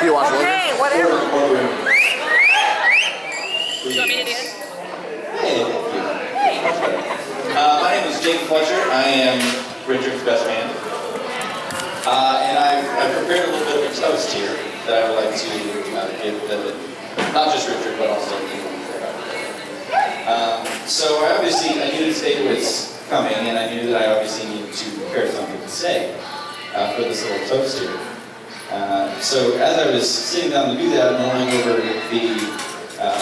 you want to. Okay, whatever. Do you want me to do it? Hey, thank you. My name is Jake Fletcher. I am Richard's best man. And I've prepared a little bit of a toast here that I would like to give not just Richard, but also you. So I knew today was coming, and I knew that I obviously needed to prepare something to say for this little toast here. So as I was sitting down to do that, mulling over the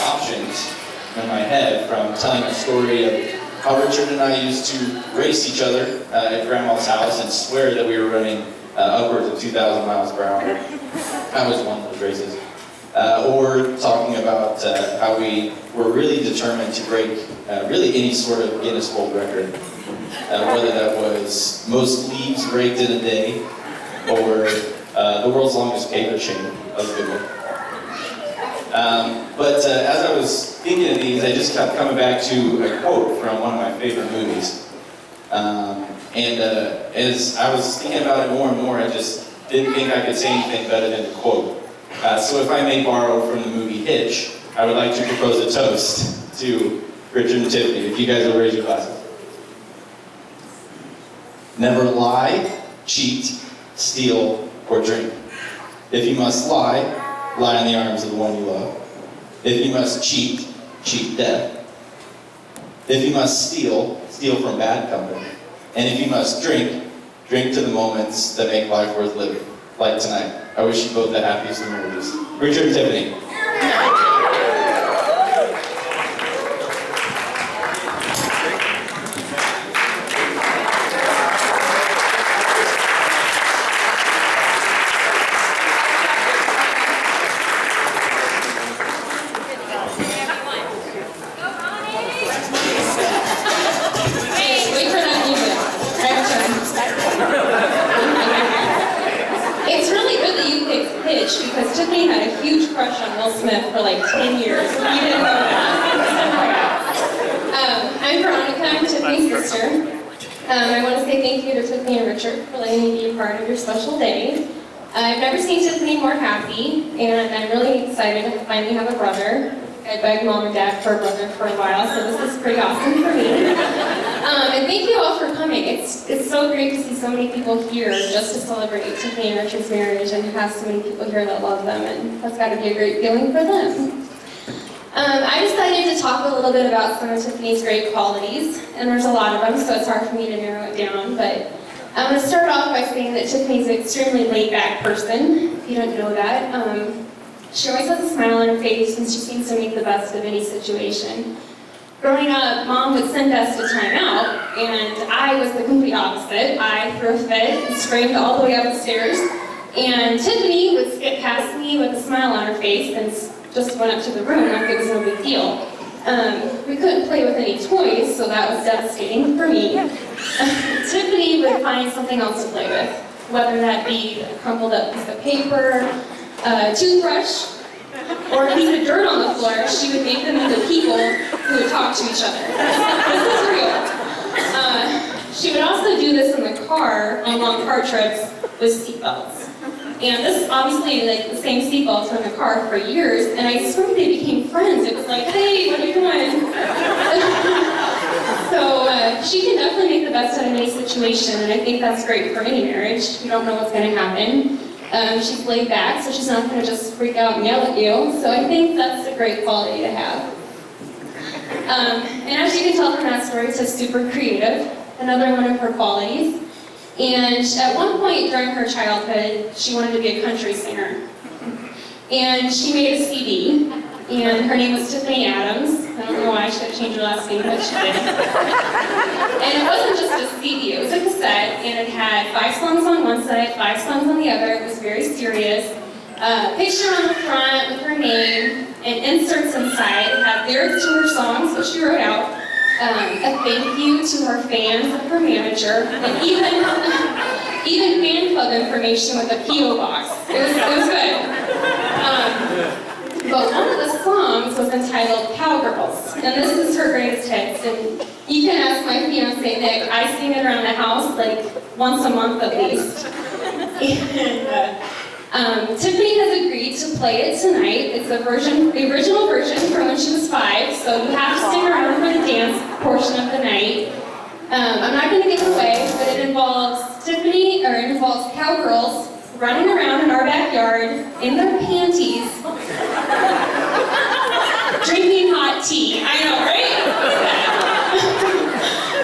options in my head, from telling a story of how Richard and I used to race each other at Grandma's house and swear that we were running upwards of 2,000 miles per hour. I was one of those races. Or talking about how we were really determined to break really any sort of Guinness World Record. Whether that was most leaves raked in a day, or the world's longest paper chain. That was a good one. But as I was thinking of these, I just kept coming back to a quote from one of my favorite movies. And as I was thinking about it more and more, I just didn't think I could say anything better than the quote. So if I may borrow from the movie Hitch, I would like to propose a toast to Richard and Tiffany. If you guys will raise your glasses. Never lie, cheat, steal, or drink. If you must lie, lie in the arms of the one you love. If you must cheat, cheat death. If you must steal, steal from bad company. And if you must drink, drink to the moments that make life worth living. Like tonight. I wish you both the happiest of marriages. Richard and Tiffany. Because Tiffany had a huge crush on Will Smith for like 10 years. You didn't know that. I'm Veronica, I'm Tiffany's sister. I want to say thank you to Tiffany and Richard for letting me be a part of your special day. I've never seen Tiffany more happy, and I'm really excited to finally have a brother. I begged Mom and Dad for a brother for a while, so this is pretty awesome for me. And thank you all for coming. It's so great to see so many people here just to celebrate Tiffany and Richard's marriage, and to have so many people here that love them, and that's got to be a great feeling for them. I decided to talk a little bit about some of Tiffany's great qualities, and there's a lot of them, so it's hard for me to narrow it down, but I'm going to start off by saying that Tiffany's an extremely laid-back person, if you don't know that. She always has a smile on her face, and she seems to make the best of any situation. Growing up, Mom would send us to time out, and I was the complete opposite. I threw a fit and screamed all the way up the stairs, and Tiffany would skip past me with a smile on her face and just went up to the room like it was no big deal. We couldn't play with any toys, so that was devastating for me. Tiffany would find something else to play with, whether that be a crumpled up piece of paper, a toothbrush, or a piece of dirt on the floor. She would make them into people who would talk to each other. This is real. She would also do this in the car on long car trips with seatbelts. And this obviously, like, the same seatbelts were in the car for years, and I swear they became friends. It was like, hey, what are you doing? So she can definitely make the best out of any situation, and I think that's great for any marriage. You don't know what's going to happen. She's laid back, so she's not going to just freak out and yell at you. So I think that's a great quality to have. And as you can tell from that story, she's super creative, another one of her qualities. And at one point during her childhood, she wanted to be a country singer. And she made a CD, and her name was Tiffany Adams. I don't know why she had to change her last name, but she did. And it wasn't just a CD, it was a cassette, and it had 5 songs on one side, 5 songs on the other. It was very serious. Picture on the front with her name, and inserts inside. It had lyrics to her songs, which she wrote out, a thank you to her fans and her manager, and even fan club information with a P.O. box. It was good. But one of the songs was entitled Cowgirls, and this is her greatest hits. And you can ask my fiance Nick, I sing it around the house like once a month at least. And Tiffany has agreed to play it tonight. It's the original version from when she was 5, so you have to stick around for the dance portion of the night. I'm not going to give it away, but it involves cowgirls running around in our backyard in their panties, drinking hot tea. I know, right?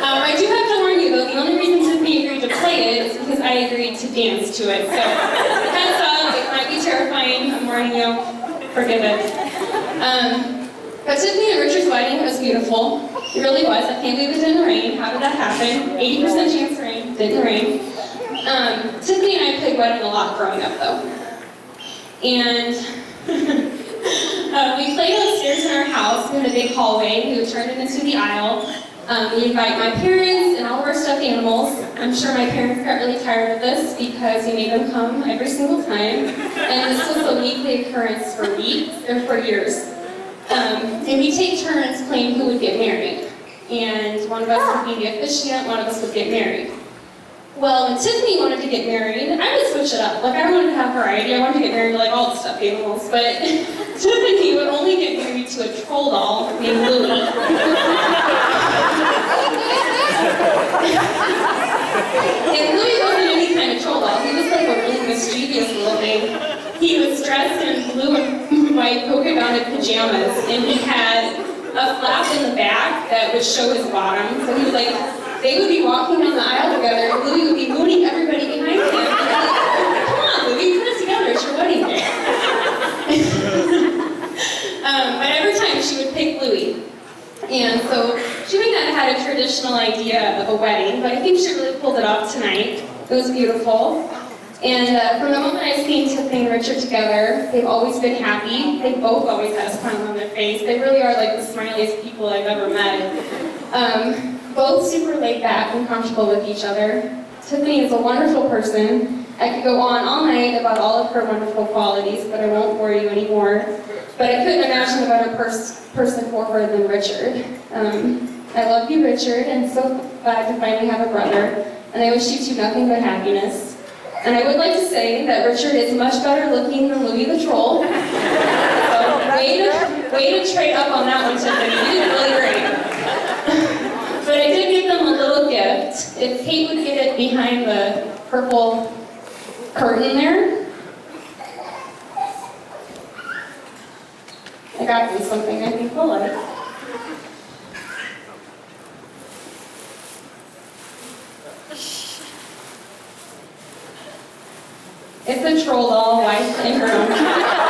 I do have to warn you, though, the only reason Tiffany agreed to play it is because I agreed to dance to it. So, heads up, it might be terrifying. I'm warning you. Forgive it. But Tiffany and Richard's wedding was beautiful. It really was. I can't believe it didn't rain. How did that happen? 80% chance rain. Didn't rain. Tiffany and I played wedding a lot growing up, though. And we played upstairs in our house. We had a big hallway. We would turn it into the aisle. We invite my parents and all of our stuffed animals. I'm sure my parents got really tired of this because we made them come every single time. And this was a weekly occurrence for weeks, or for years. And we take turns playing who would get married. And one of us would be the officiant, one of us would get married. Well, when Tiffany wanted to get married, I would switch it up. Like, I wanted to have variety. I wanted to get married to, like, all the stuffed animals. But Tiffany would only get married to a troll doll named Louie. And Louie wasn't any kind of troll doll. He was like a really mischievous little thing. He was dressed in blue and white polka dotted pajamas, and he had a flap in the back that would show his bottom. So he was like, they would be walking down the aisle together, and Louie would be mooning everybody behind him. And like, come on, Louie, put it together, it's your wedding day. But every time she would pick Louie. And so she may not have had a traditional idea of a wedding, but I think she really pulled it off tonight. It was beautiful. And from the moment I've seen Tiffany and Richard together, they've always been happy. They both always had a smile on their face. They really are like the smiliest people I've ever met. Both super laid back and comfortable with each other. Tiffany is a wonderful person. I could go on all night about all of her wonderful qualities, but I won't bore you anymore. But I couldn't imagine a better person for her than Richard. I love you, Richard, and so glad to finally have a brother. And I wish you two nothing but happiness. And I would like to say that Richard is much better looking than Louie the Troll. So way to trade up on that one, Tiffany. You did really great. But I did give them a little gift. If Kate would get it behind the purple curtain there. I got them something I think they'll like. It's a troll doll, white and brown.